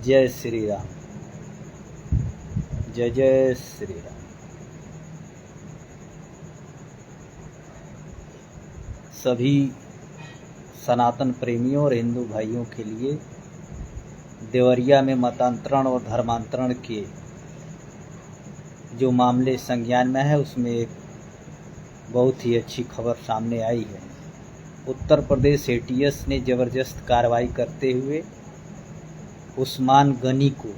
जय श्री राम। जय जय श्री राम। सभी सनातन प्रेमियों और हिंदू भाइयों के लिए देवरिया में मतांतरण और धर्मांतरण के जो मामले संज्ञान में है उसमें एक बहुत ही अच्छी खबर सामने आई है। उत्तर प्रदेश एटीएस ने ज़बरदस्त कार्रवाई करते हुए उस्मान गनी को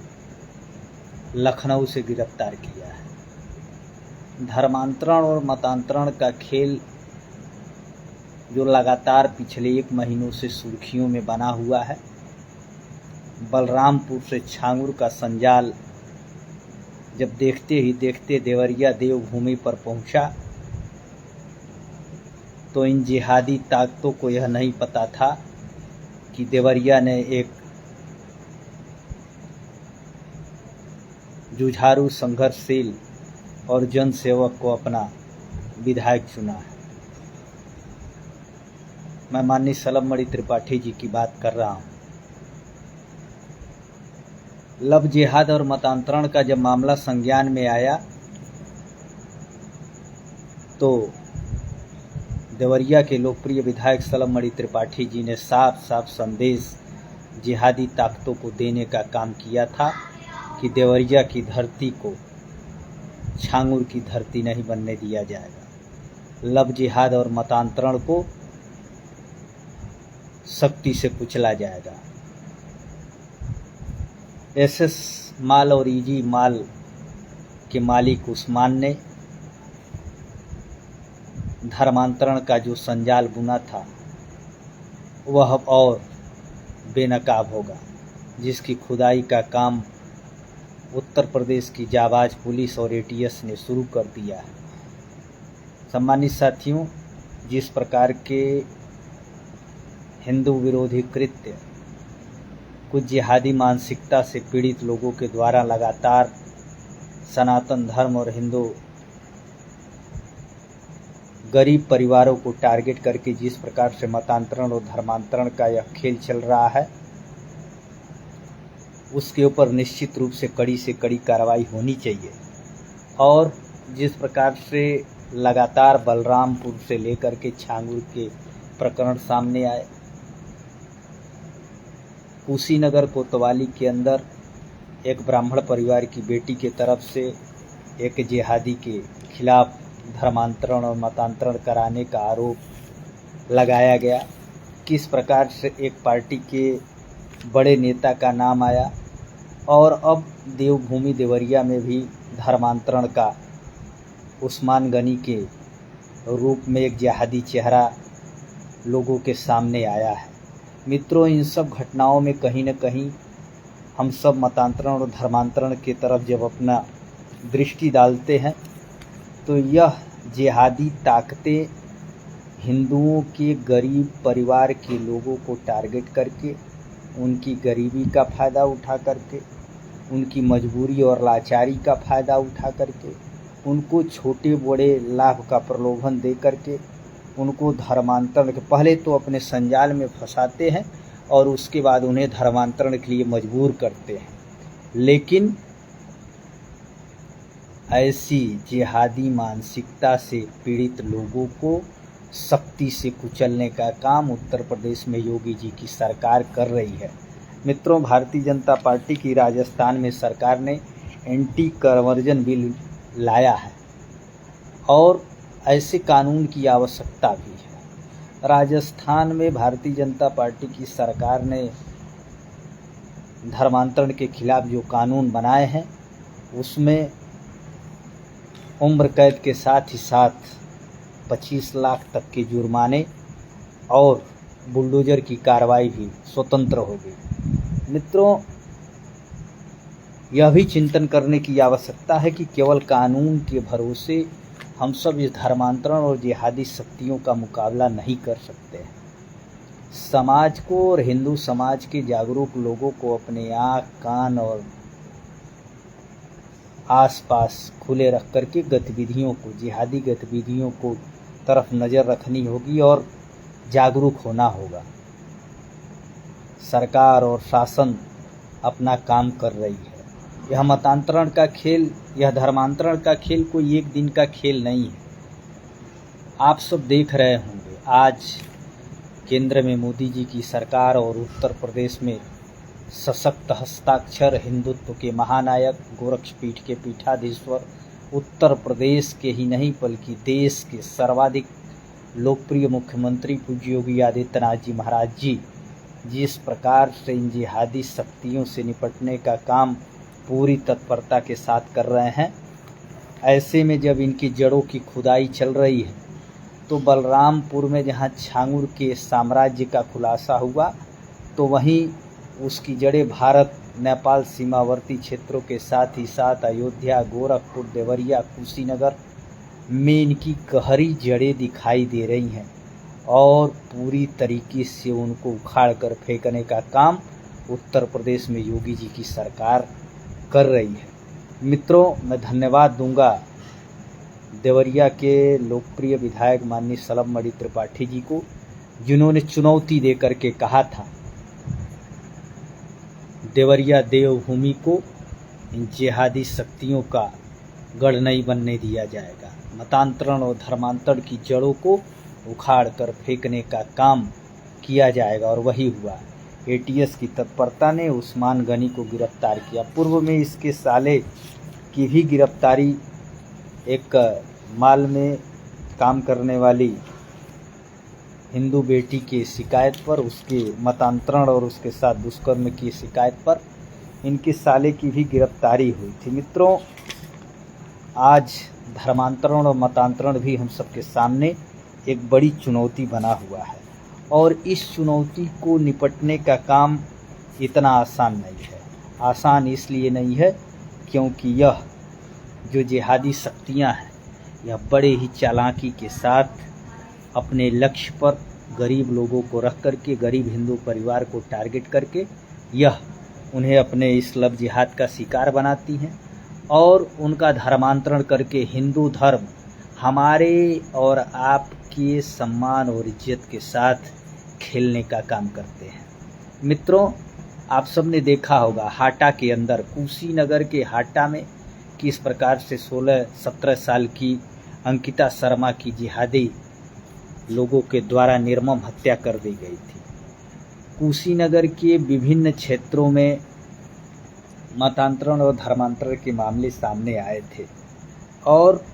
लखनऊ से गिरफ्तार किया है। धर्मांतरण और मतांतरण का खेल जो लगातार पिछले 1 महीनों से सुर्खियों में बना हुआ है, बलरामपुर से छांगुर का संजाल जब देखते ही देखते देवरिया देवभूमि पर पहुंचा तो इन जिहादी ताकतों को यह नहीं पता था कि देवरिया ने एक जुझारू, संघर्षशील और जनसेवक को अपना विधायक चुना है। मैं माननीय सलमणि त्रिपाठी जी की बात कर रहा हूँ। लव जिहाद और मतांतरण का जब मामला संज्ञान में आया तो देवरिया के लोकप्रिय विधायक सलमणि त्रिपाठी जी ने साफ साफ संदेश जिहादी ताकतों को देने का काम किया था कि देवरिया की धरती को छांगुर की धरती नहीं बनने दिया जाएगा। लव जिहाद और मतांतरण को सख्ती से कुचला जाएगा। एसएस माल और ईजी माल के मालिक उस्मान ने धर्मांतरण का जो संजाल बुना था वह अब और बेनकाब होगा, जिसकी खुदाई का काम उत्तर प्रदेश की जाबाज पुलिस और एटीएस ने शुरू कर दिया है। सम्मानित साथियों, जिस प्रकार के हिंदू विरोधी कृत्य कुछ जिहादी मानसिकता से पीड़ित लोगों के द्वारा लगातार सनातन धर्म और हिंदू गरीब परिवारों को टारगेट करके जिस प्रकार से मतांतरण और धर्मांतरण का यह खेल चल रहा है, उसके ऊपर निश्चित रूप से कड़ी कार्रवाई होनी चाहिए। और जिस प्रकार से लगातार बलरामपुर से लेकर के छांगुर के प्रकरण सामने आए, कुशीनगर कोतवाली के अंदर एक ब्राह्मण परिवार की बेटी के तरफ से एक जिहादी के खिलाफ धर्मांतरण और मतांतरण कराने का आरोप लगाया गया। किस प्रकार से एक पार्टी के बड़े नेता का नाम आया और अब देवभूमि देवरिया में भी धर्मांतरण का उस्मान गनी के रूप में एक जिहादी चेहरा लोगों के सामने आया है। मित्रों, इन सब घटनाओं में कहीं न कहीं हम सब मतांतरण और धर्मांतरण की तरफ जब अपना दृष्टि डालते हैं तो यह जिहादी ताकतें हिंदुओं के गरीब परिवार के लोगों को टारगेट करके, उनकी गरीबी का फ़ायदा उठा करके, उनकी मजबूरी और लाचारी का फ़ायदा उठा करके, उनको छोटे बड़े लाभ का प्रलोभन दे करके उनको धर्मांतरण के पहले तो अपने संजाल में फंसाते हैं और उसके बाद उन्हें धर्मांतरण के लिए मजबूर करते हैं। लेकिन ऐसी जिहादी मानसिकता से पीड़ित लोगों को सख्ती से कुचलने का काम उत्तर प्रदेश में योगी जी की सरकार कर रही है। मित्रों, भारतीय जनता पार्टी की राजस्थान में सरकार ने एंटी कन्वर्जन बिल लाया है और ऐसे कानून की आवश्यकता भी है। राजस्थान में भारतीय जनता पार्टी की सरकार ने धर्मांतरण के खिलाफ जो कानून बनाए हैं उसमें उम्र कैद के साथ ही साथ 25 लाख तक के जुर्माने और बुलडोजर की कार्रवाई भी स्वतंत्र होगी। मित्रों, यह भी चिंतन करने की आवश्यकता है कि केवल कानून के भरोसे हम सब इस धर्मांतरण और जिहादी शक्तियों का मुकाबला नहीं कर सकते हैं। समाज को और हिंदू समाज के जागरूक लोगों को अपने आँख, कान और आसपास खुले रख करके गतिविधियों को, जिहादी गतिविधियों को तरफ नज़र रखनी होगी और जागरूक होना होगा। सरकार और शासन अपना काम कर रही है। यह मतांतरण का खेल, यह धर्मांतरण का खेल कोई एक दिन का खेल नहीं है। आप सब देख रहे होंगे आज केंद्र में मोदी जी की सरकार और उत्तर प्रदेश में सशक्त हस्ताक्षर हिंदुत्व के महानायक गोरक्षपीठ के पीठाधीश्वर उत्तर प्रदेश के ही नहीं बल्कि देश के सर्वाधिक लोकप्रिय मुख्यमंत्री पूज्य योगी आदित्यनाथ जी महाराज जी जिस प्रकार से इन जिहादी शक्तियों से निपटने का काम पूरी तत्परता के साथ कर रहे हैं, ऐसे में जब इनकी जड़ों की खुदाई चल रही है तो बलरामपुर में जहां छांगुर के साम्राज्य का खुलासा हुआ तो वहीं उसकी जड़ें भारत नेपाल सीमावर्ती क्षेत्रों के साथ ही साथ अयोध्या, गोरखपुर, देवरिया, कुशीनगर में इनकी गहरी जड़ें दिखाई दे रही हैं और पूरी तरीके से उनको उखाड़ कर फेंकने का काम उत्तर प्रदेश में योगी जी की सरकार कर रही है। मित्रों, मैं धन्यवाद दूंगा देवरिया के लोकप्रिय विधायक माननीय सलम त्रिपाठी जी को, जिन्होंने चुनौती देकर के कहा था देवरिया देवभूमि को इन जिहादी शक्तियों का गढ़ नहीं बनने दिया जाएगा। मतांतरण और धर्मांतरण की जड़ों को उखाड़ कर फेंकने का काम किया जाएगा और वही हुआ। एटीएस की तत्परता ने उस्मान गनी को गिरफ्तार किया। पूर्व में इसके साले की भी गिरफ्तारी एक माल में काम करने वाली हिंदू बेटी की शिकायत पर, उसके मतांतरण और उसके साथ दुष्कर्म की शिकायत पर इनके साले की भी गिरफ्तारी हुई थी। मित्रों, आज धर्मांतरण और मतांतरण भी हम सबके सामने एक बड़ी चुनौती बना हुआ है और इस चुनौती को निपटने का काम इतना आसान नहीं है। आसान इसलिए नहीं है क्योंकि यह जो जिहादी शक्तियां हैं यह बड़े ही चालाकी के साथ अपने लक्ष्य पर गरीब लोगों को रख करके, गरीब हिंदू परिवार को टारगेट करके यह उन्हें अपने इस लव जिहाद का शिकार बनाती हैं और उनका धर्मांतरण करके हिंदू धर्म हमारे और आपके सम्मान और इज्जत के साथ खेलने का काम करते हैं। मित्रों, आप सबने देखा होगा हाटा के अंदर, कुशीनगर के हाटा में किस प्रकार से 16-17 साल की अंकिता शर्मा की जिहादी लोगों के द्वारा निर्मम हत्या कर दी गई थी। कुशीनगर के विभिन्न क्षेत्रों में मतांतरण और धर्मांतरण के मामले सामने आए थे और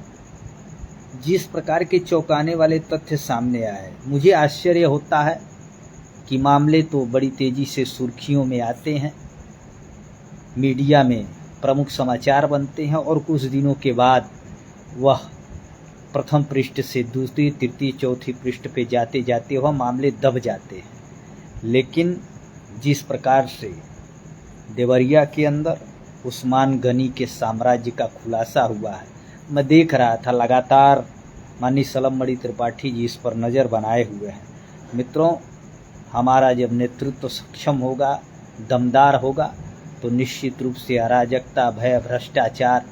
जिस प्रकार के चौंकाने वाले तथ्य सामने आए, मुझे आश्चर्य होता है कि मामले तो बड़ी तेजी से सुर्खियों में आते हैं, मीडिया में प्रमुख समाचार बनते हैं और कुछ दिनों के बाद वह प्रथम पृष्ठ से दूसरी, तृतीय, चौथी पृष्ठ पे जाते जाते वह मामले दब जाते हैं। लेकिन जिस प्रकार से देवरिया के अंदर उस्मान गनी के साम्राज्य का खुलासा हुआ है, मैं देख रहा था लगातार माननीय सलम त्रिपाठी जी इस पर नज़र बनाए हुए हैं। मित्रों, हमारा जब नेतृत्व सक्षम होगा, दमदार होगा तो निश्चित रूप से अराजकता, भय, भ्रष्टाचार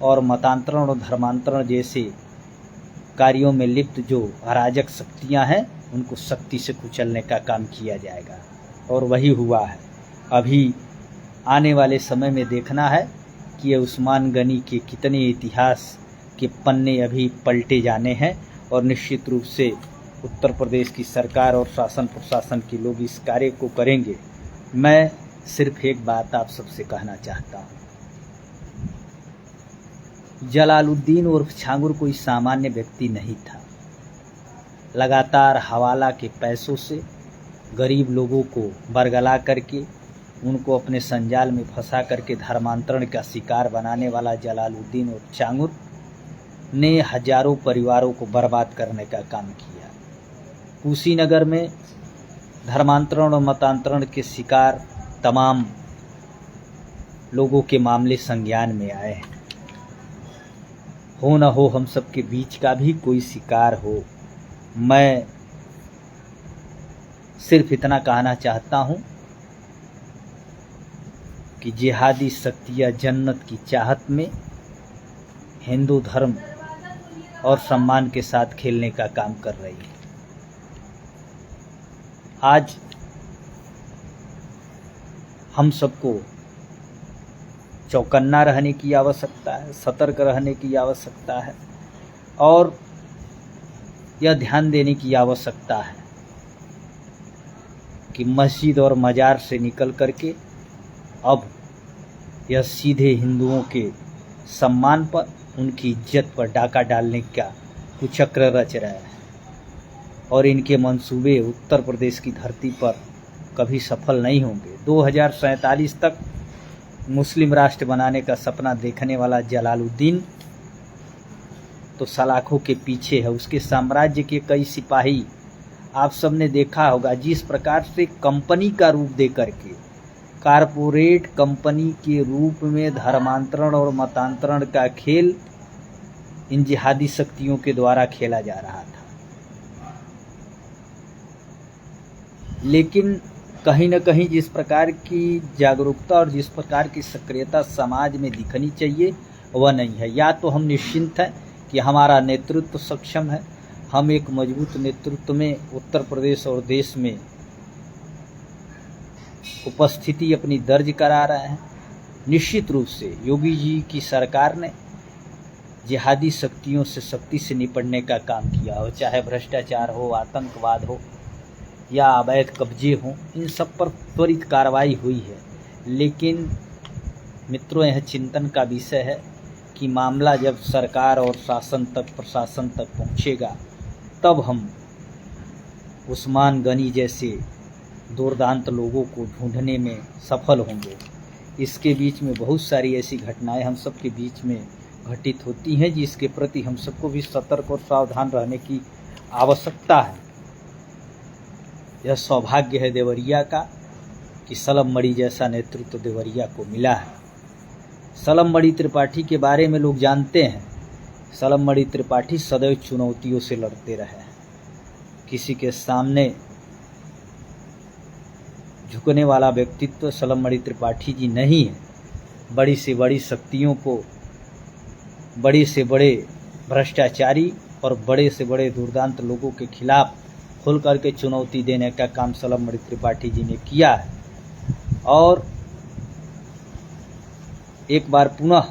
और मतांतरण और धर्मांतरण जैसे कार्यों में लिप्त जो अराजक शक्तियां हैं उनको सख्ती से कुचलने का काम किया जाएगा और वही हुआ है। अभी आने वाले समय में देखना है कि ये उस्मान गनी के कितने इतिहास के पन्ने अभी पलटे जाने हैं और निश्चित रूप से उत्तर प्रदेश की सरकार और शासन प्रशासन के लोग इस कार्य को करेंगे। मैं सिर्फ एक बात आप सबसे कहना चाहता हूँ, जलालुद्दीन उर्फ छांगुर कोई सामान्य व्यक्ति नहीं था। लगातार हवाला के पैसों से गरीब लोगों को बरगला करके उनको अपने संजाल में फंसा करके धर्मांतरण का शिकार बनाने वाला जलालुद्दीन उर्फ छांगुर ने हजारों परिवारों को बर्बाद करने का काम किया। कुशीनगर में धर्मांतरण और मतांतरण के शिकार तमाम लोगों के मामले संज्ञान में आए हैं। हो न हो हम सबके बीच का भी कोई शिकार हो। मैं सिर्फ इतना कहना चाहता हूं कि जिहादी शक्तियां जन्नत की चाहत में हिंदू धर्म और सम्मान के साथ खेलने का काम कर रही है। आज हम सबको चौकन्ना रहने की आवश्यकता है, सतर्क रहने की आवश्यकता है और यह ध्यान देने की आवश्यकता है कि मस्जिद और मजार से निकल करके अब यह सीधे हिंदुओं के सम्मान पर, उनकी इज्जत पर डाका डालने का कुचक्र रच रहा है और इनके मंसूबे उत्तर प्रदेश की धरती पर कभी सफल नहीं होंगे। 2047 तक मुस्लिम राष्ट्र बनाने का सपना देखने वाला जलालुद्दीन तो सलाखों के पीछे है। उसके साम्राज्य के कई सिपाही, आप सबने देखा होगा जिस प्रकार से कंपनी का रूप दे करके, कारपोरेट कंपनी के रूप में धर्मांतरण और मतांतरण का खेल इन जिहादी शक्तियों के द्वारा खेला जा रहा था। लेकिन कहीं न कहीं जिस प्रकार की जागरूकता और जिस प्रकार की सक्रियता समाज में दिखनी चाहिए वह नहीं है। या तो हम निश्चिंत हैं कि हमारा नेतृत्व सक्षम है, हम एक मजबूत नेतृत्व में उत्तर प्रदेश और देश में उपस्थिति अपनी दर्ज करा रहे हैं। निश्चित रूप से योगी जी की सरकार ने जिहादी शक्तियों से सख्ती से निपटने का काम किया हो, चाहे भ्रष्टाचार हो, आतंकवाद हो या अवैध कब्जे हों, इन सब पर त्वरित कार्रवाई हुई है। लेकिन मित्रों, यह चिंतन का विषय है कि मामला जब सरकार और शासन तक, प्रशासन तक पहुंचेगा, तब हम उस्मान गनी जैसे दुर्दांत लोगों को ढूंढने में सफल होंगे। इसके बीच में बहुत सारी ऐसी घटनाएं हम सब के बीच में घटित होती हैं जिसके प्रति हम सबको भी सतर्क और सावधान रहने की आवश्यकता है। यह सौभाग्य है देवरिया का कि सलम जैसा नेतृत्व देवरिया को मिला है। सलम त्रिपाठी के बारे में लोग जानते हैं। सलम त्रिपाठी सदैव चुनौतियों से लड़ते रहे हैं। किसी के सामने झुकने वाला व्यक्तित्व सलम त्रिपाठी जी नहीं है। बड़ी से बड़ी शक्तियों को, बड़े से बड़े भ्रष्टाचारी और बड़े से बड़े दुर्दांत लोगों के खिलाफ खुल करके चुनौती देने का काम सलम त्रिपाठी जी ने किया है। और एक बार पुनः,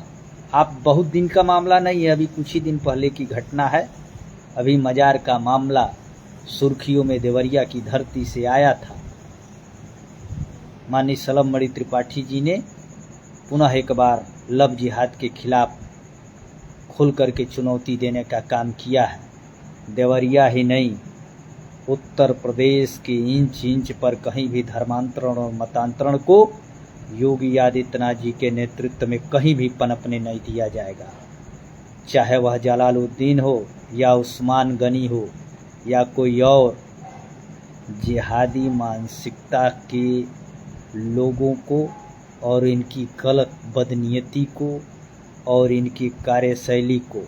आप बहुत दिन का मामला नहीं है, अभी कुछ ही दिन पहले की घटना है। अभी मजार का मामला सुर्खियों में देवरिया की धरती से आया था। माननीय सलम त्रिपाठी जी ने पुनः एक बार लव जिहाद के खिलाफ खुल करके चुनौती देने का काम किया है। देवरिया ही नहीं, उत्तर प्रदेश के इंच इंच पर कहीं भी धर्मांतरण और मतांतरण को योगी आदित्यनाथ जी के नेतृत्व में कहीं भी पनपने नहीं दिया जाएगा। चाहे वह जलालुद्दीन हो या उस्मान गनी हो या कोई और जिहादी मानसिकता के लोगों को और इनकी गलत बदनीयती को और इनकी कार्यशैली को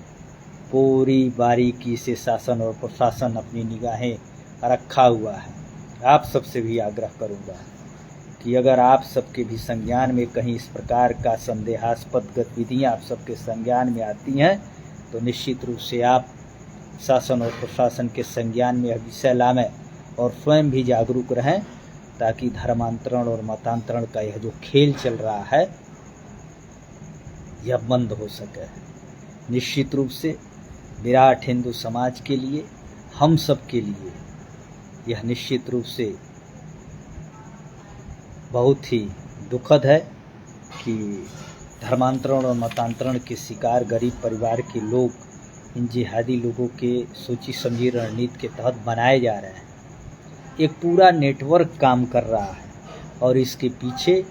पूरी बारीकी से शासन और प्रशासन अपनी निगाहें रखा हुआ है। आप सबसे भी आग्रह करूंगा कि अगर आप सबके भी संज्ञान में कहीं इस प्रकार का संदेहास्पद गतिविधियां आप सबके संज्ञान में आती हैं तो निश्चित रूप से आप शासन और प्रशासन के संज्ञान में विषय लाएं और स्वयं भी जागरूक रहें, ताकि धर्मांतरण और मतांतरण का यह जो खेल चल रहा है यह बंद हो सके। निश्चित रूप से विराट हिंदू समाज के लिए, हम सब के लिए यह निश्चित रूप से बहुत ही दुखद है कि धर्मांतरण और मतांतरण के शिकार गरीब परिवार के लोग इन जिहादी लोगों के सोची समझी रणनीति के तहत बनाए जा रहे हैं। एक पूरा नेटवर्क काम कर रहा है और इसके पीछे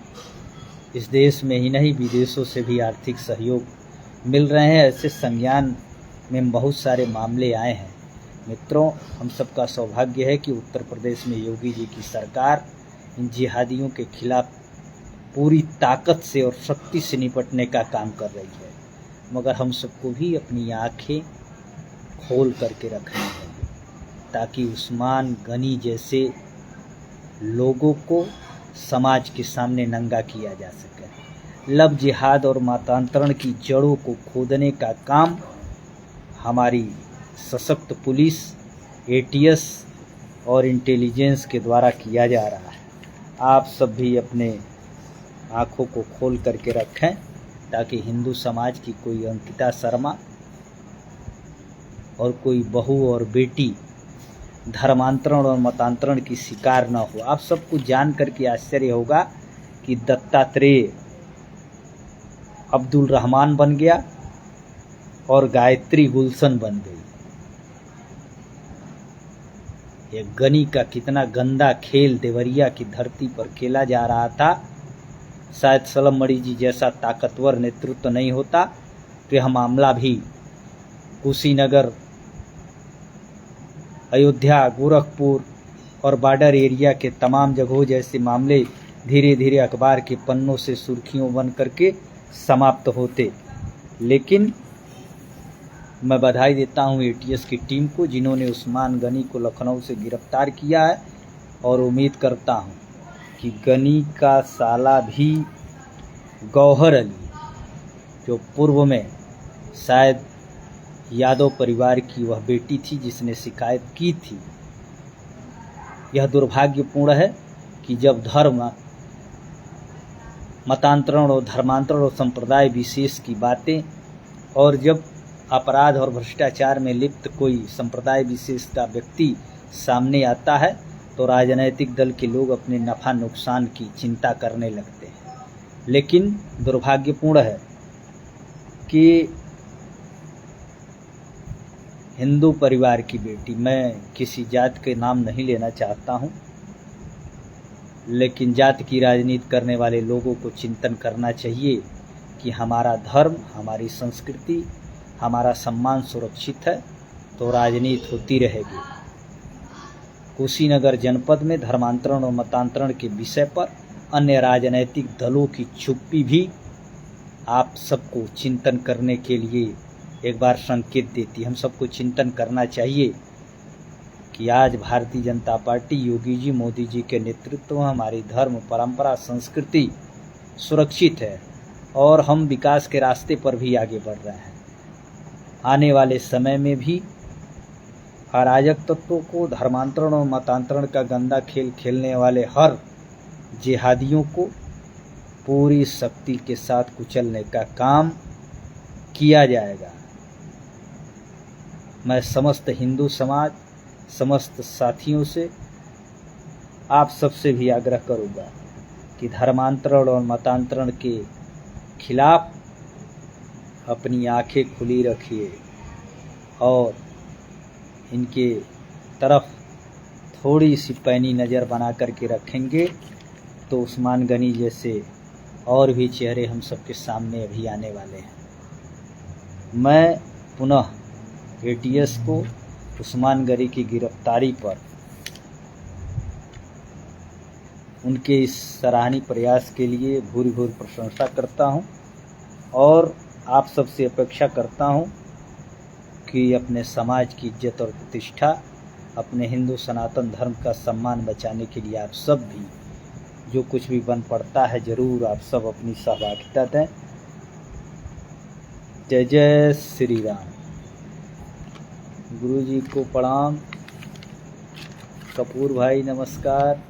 इस देश में ही नहीं विदेशों से भी आर्थिक सहयोग मिल रहे हैं। ऐसे संज्ञान में बहुत सारे मामले आए हैं। मित्रों, हम सबका सौभाग्य है कि उत्तर प्रदेश में योगी जी की सरकार इन जिहादियों के खिलाफ पूरी ताकत से और शक्ति से निपटने का काम कर रही है। मगर हम सबको भी अपनी आंखें खोल करके रखनी है ताकि उस्मान गनी जैसे लोगों को समाज के सामने नंगा किया जा सके। लव जिहाद और मतांतरण की जड़ों को खोदने का काम हमारी सशक्त पुलिस, एटीएस और इंटेलिजेंस के द्वारा किया जा रहा है। आप सब भी अपने आँखों को खोल करके रखें ताकि हिंदू समाज की कोई अंकिता शर्मा और कोई बहू और बेटी धर्मांतरण और मतांतरण की शिकार न हो। आप सबको जान करके आश्चर्य होगा कि दत्तात्रेय अब्दुल रहमान बन गया और गायत्री गुलशन बन गई। ये गनी का कितना गंदा खेल देवरिया की धरती पर खेला जा रहा था। शायद सलम मणि जी जैसा ताकतवर नेतृत्व नहीं होता तो यह मामला भी कुशीनगर, अयोध्या, गोरखपुर और बॉर्डर एरिया के तमाम जगहों जैसे मामले धीरे धीरे अखबार के पन्नों से सुर्खियों बन करके समाप्त होते। लेकिन मैं बधाई देता हूं एटीएस की टीम को जिन्होंने उस्मान गनी को लखनऊ से गिरफ्तार किया है, और उम्मीद करता हूं कि गनी का साला भी गौहर अली, जो पूर्व में शायद यादव परिवार की वह बेटी थी जिसने शिकायत की थी। यह दुर्भाग्यपूर्ण है कि जब धर्म, मतांतरण और धर्मांतरण और संप्रदाय विशेष की बातें और जब अपराध और भ्रष्टाचार में लिप्त कोई संप्रदाय विशेष का व्यक्ति सामने आता है तो राजनैतिक दल के लोग अपने नफा नुकसान की चिंता करने लगते हैं। लेकिन दुर्भाग्यपूर्ण है कि हिंदू परिवार की बेटी, मैं किसी जात के नाम नहीं लेना चाहता हूं, लेकिन जात की राजनीति करने वाले लोगों को चिंतन करना चाहिए कि हमारा धर्म, हमारी संस्कृति, हमारा सम्मान सुरक्षित है तो राजनीति होती रहेगी। कुशीनगर जनपद में धर्मांतरण और मतांतरण के विषय पर अन्य राजनैतिक दलों की चुप्पी भी आप सबको चिंतन करने के लिए एक बार संकेत देती। हम सबको चिंतन करना चाहिए कि आज भारतीय जनता पार्टी, योगी जी, मोदी जी के नेतृत्व में हमारी धर्म, परंपरा, संस्कृति सुरक्षित है और हम विकास के रास्ते पर भी आगे बढ़ रहे हैं। आने वाले समय में भी अराजक तत्वों को, धर्मांतरण और मतांतरण का गंदा खेल खेलने वाले हर जिहादियों को पूरी शक्ति के साथ कुचलने का काम किया जाएगा। मैं समस्त हिंदू समाज, समस्त साथियों से, आप सबसे भी आग्रह करूंगा कि धर्मांतरण और मतांतरण के खिलाफ अपनी आंखें खुली रखिए और इनके तरफ थोड़ी सी पैनी नज़र बना करके रखेंगे तो उस्मान गनी जैसे और भी चेहरे हम सबके सामने अभी आने वाले हैं। मैं पुनः एटीएस को उस्मान गनी की गिरफ्तारी पर उनके इस सराहनीय प्रयास के लिए भूरी भूरी प्रशंसा करता हूं और आप सबसे अपेक्षा करता हूं कि अपने समाज की इज्जत और प्रतिष्ठा, अपने हिंदू सनातन धर्म का सम्मान बचाने के लिए आप सब भी जो कुछ भी बन पड़ता है ज़रूर आप सब अपनी सहभागिता दें। जय जय श्री राम। गुरु जी को प्रणाम। कपूर भाई नमस्कार।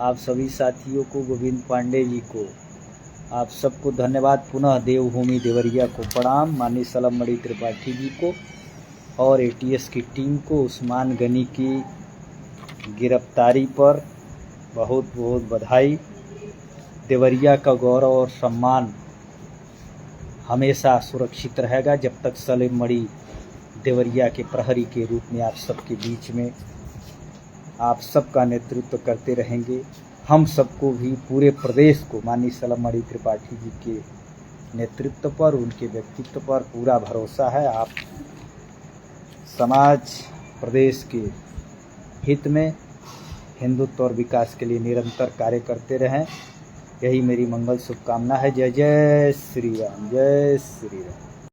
आप सभी साथियों को, गोविंद पांडे जी को, आप सबको धन्यवाद। पुनः देवभूमि देवरिया को प्रणाम। माननीय सलम मणि त्रिपाठी जी को और एटीएस की टीम को उस्मान गनी की गिरफ्तारी पर बहुत बहुत बधाई। देवरिया का गौरव और सम्मान हमेशा सुरक्षित रहेगा जब तक सलीम मणि देवरिया के प्रहरी के रूप में आप सबके बीच में आप सबका नेतृत्व करते रहेंगे। हम सबको भी, पूरे प्रदेश को माननीय सलम मणि त्रिपाठी जी के नेतृत्व पर, उनके व्यक्तित्व पर पूरा भरोसा है। आप समाज, प्रदेश के हित में, हिंदुत्व और विकास के लिए निरंतर कार्य करते रहें, यही मेरी मंगल शुभकामना है। जय जय श्री राम। जय श्री राम।